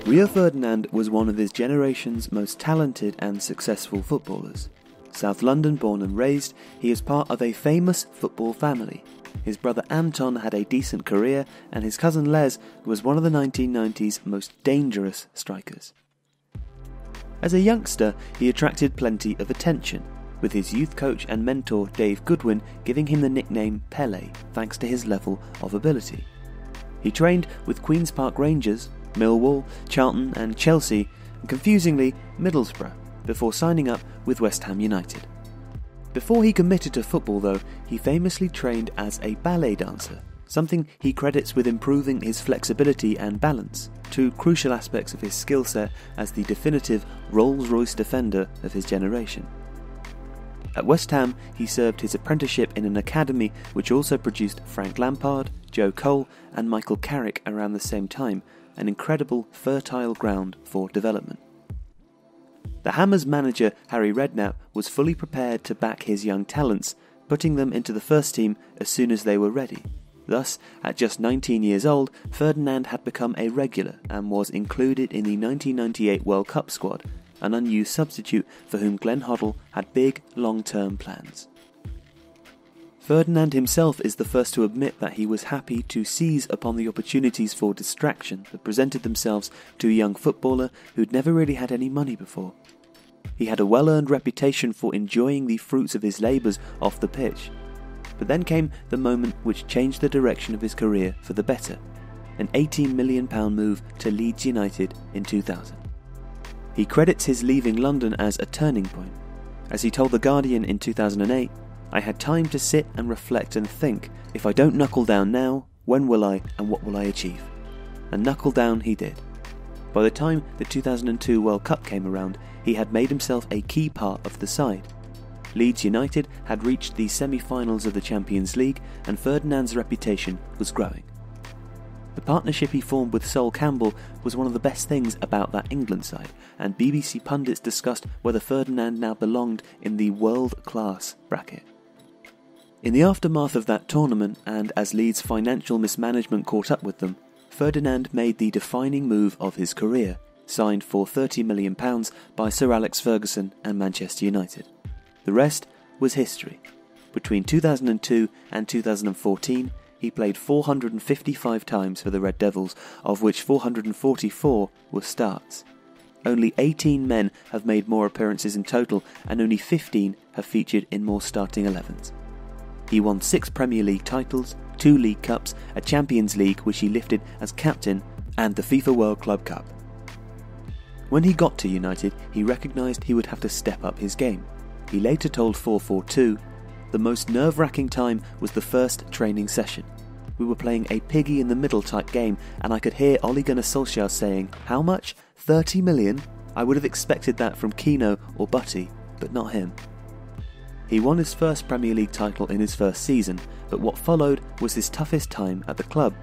Rio Ferdinand was one of his generation's most talented and successful footballers. South London born and raised, he is part of a famous football family. His brother Anton had a decent career, and his cousin Les was one of the 1990s most dangerous strikers. As a youngster, he attracted plenty of attention, with his youth coach and mentor Dave Goodwin giving him the nickname Pele, thanks to his level of ability. He trained with Queen's Park Rangers, Millwall, Charlton and Chelsea, and confusingly Middlesbrough, before signing up with West Ham United. Before he committed to football though, he famously trained as a ballet dancer, something he credits with improving his flexibility and balance, two crucial aspects of his skill set as the definitive Rolls-Royce defender of his generation. At West Ham, he served his apprenticeship in an academy which also produced Frank Lampard, Joe Cole and Michael Carrick around the same time, an incredible fertile ground for development. The Hammers manager Harry Redknapp was fully prepared to back his young talents, putting them into the first team as soon as they were ready. Thus, at just 19 years old, Ferdinand had become a regular and was included in the 1998 World Cup squad, an unused substitute for whom Glenn Hoddle had big, long-term plans. Ferdinand himself is the first to admit that he was happy to seize upon the opportunities for distraction that presented themselves to a young footballer who'd never really had any money before. He had a well-earned reputation for enjoying the fruits of his labours off the pitch. But then came the moment which changed the direction of his career for the better, an £18 million move to Leeds United in 2000. He credits his leaving London as a turning point. As he told The Guardian in 2008, "I had time to sit and reflect and think, if I don't knuckle down now, when will I and what will I achieve?" And knuckle down he did. By the time the 2002 World Cup came around, he had made himself a key part of the side. Leeds United had reached the semi-finals of the Champions League, and Ferdinand's reputation was growing. The partnership he formed with Sol Campbell was one of the best things about that England side, and BBC pundits discussed whether Ferdinand now belonged in the world-class bracket. In the aftermath of that tournament, and as Leeds' financial mismanagement caught up with them, Ferdinand made the defining move of his career, signed for £30 million by Sir Alex Ferguson and Manchester United. The rest was history. Between 2002 and 2014, he played 455 times for the Red Devils, of which 444 were starts. Only 18 men have made more appearances in total, and only 15 have featured in more starting 11s. He won 6 Premier League titles, 2 League Cups, a Champions League which he lifted as captain, and the FIFA World Club Cup. When he got to United, he recognised he would have to step up his game. He later told 442, "The most nerve-wracking time was the first training session. We were playing a piggy-in-the-middle type game, and I could hear Ole Gunnar Solskjaer saying, 'How much? 30 million? I would have expected that from Keno or Butty, but not him.'" He won his first Premier League title in his first season, but what followed was his toughest time at the club.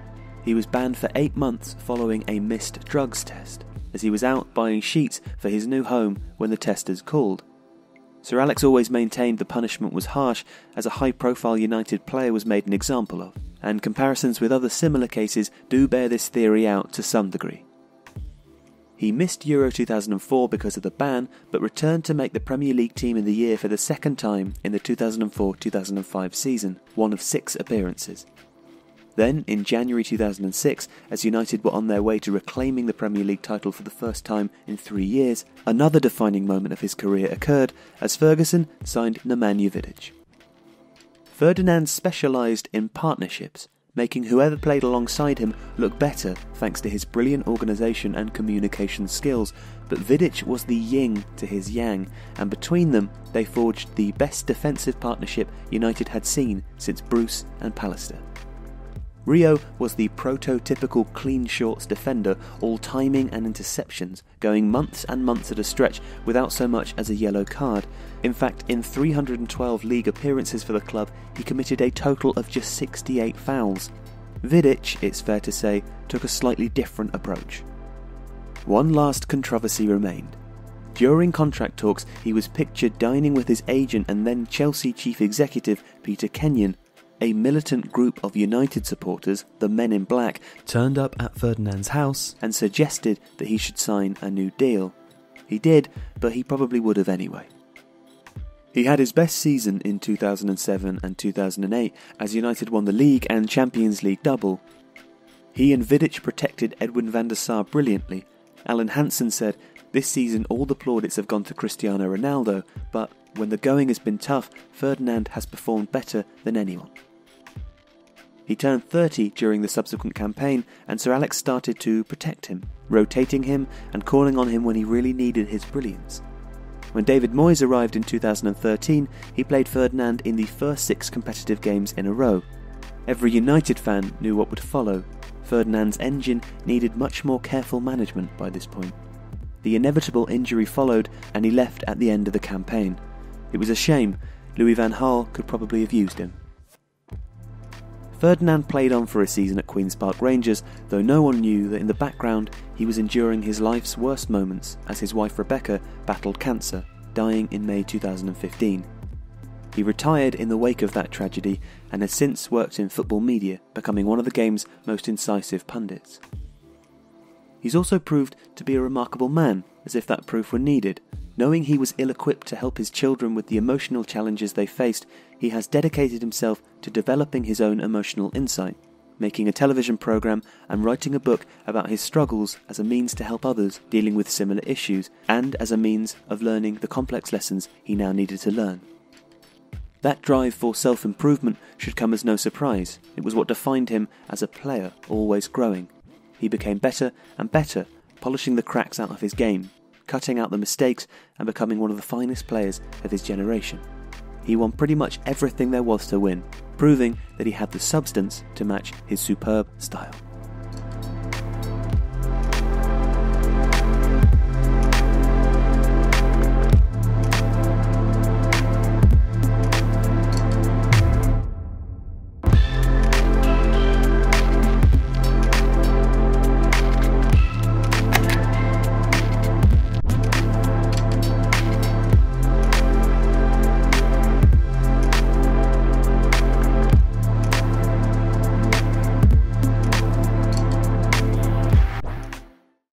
He was banned for 8 months following a missed drugs test, as he was out buying sheets for his new home when the testers called. Sir Alex always maintained the punishment was harsh, as a high-profile United player was made an example of, and comparisons with other similar cases do bear this theory out to some degree. He missed Euro 2004 because of the ban, but returned to make the Premier League Team of the Year for the second time in the 2004-2005 season, one of 6 appearances. Then, in January 2006, as United were on their way to reclaiming the Premier League title for the first time in 3 years, another defining moment of his career occurred as Ferguson signed Nemanja Vidic. Ferdinand specialised in partnerships, making whoever played alongside him look better thanks to his brilliant organisation and communication skills, but Vidic was the yin to his yang, and between them they forged the best defensive partnership United had seen since Bruce and Pallister. Rio was the prototypical clean shorts defender, all timing and interceptions, going months and months at a stretch without so much as a yellow card. In fact, in 312 league appearances for the club, he committed a total of just 68 fouls. Vidic, it's fair to say, took a slightly different approach. One last controversy remained. During contract talks, he was pictured dining with his agent and then Chelsea chief executive Peter Kenyon. a militant group of United supporters, the Men in Black, turned up at Ferdinand's house and suggested that he should sign a new deal. He did, but he probably would have anyway. He had his best season in 2007 and 2008 as United won the League and Champions League double. He and Vidic protected Edwin van der Sar brilliantly. Alan Hansen said, "This season all the plaudits have gone to Cristiano Ronaldo, but when the going has been tough, Ferdinand has performed better than anyone." He turned 30 during the subsequent campaign, and Sir Alex started to protect him, rotating him and calling on him when he really needed his brilliance. When David Moyes arrived in 2013, he played Ferdinand in the first 6 competitive games in a row. Every United fan knew what would follow. Ferdinand's engine needed much more careful management by this point. The inevitable injury followed, and he left at the end of the campaign. It was a shame. Louis van Gaal could probably have used him. Ferdinand played on for a season at Queen's Park Rangers, though no one knew that in the background he was enduring his life's worst moments as his wife Rebecca battled cancer, dying in May 2015. He retired in the wake of that tragedy and has since worked in football media, becoming one of the game's most incisive pundits. He's also proved to be a remarkable man, as if that proof were needed. Knowing he was ill-equipped to help his children with the emotional challenges they faced, he has dedicated himself to developing his own emotional insight, making a television programme and writing a book about his struggles as a means to help others dealing with similar issues, and as a means of learning the complex lessons he now needed to learn. That drive for self-improvement should come as no surprise. It was what defined him as a player, always growing. He became better and better, polishing the cracks out of his game, cutting out the mistakes and becoming one of the finest players of his generation. He won pretty much everything there was to win, proving that he had the substance to match his superb style.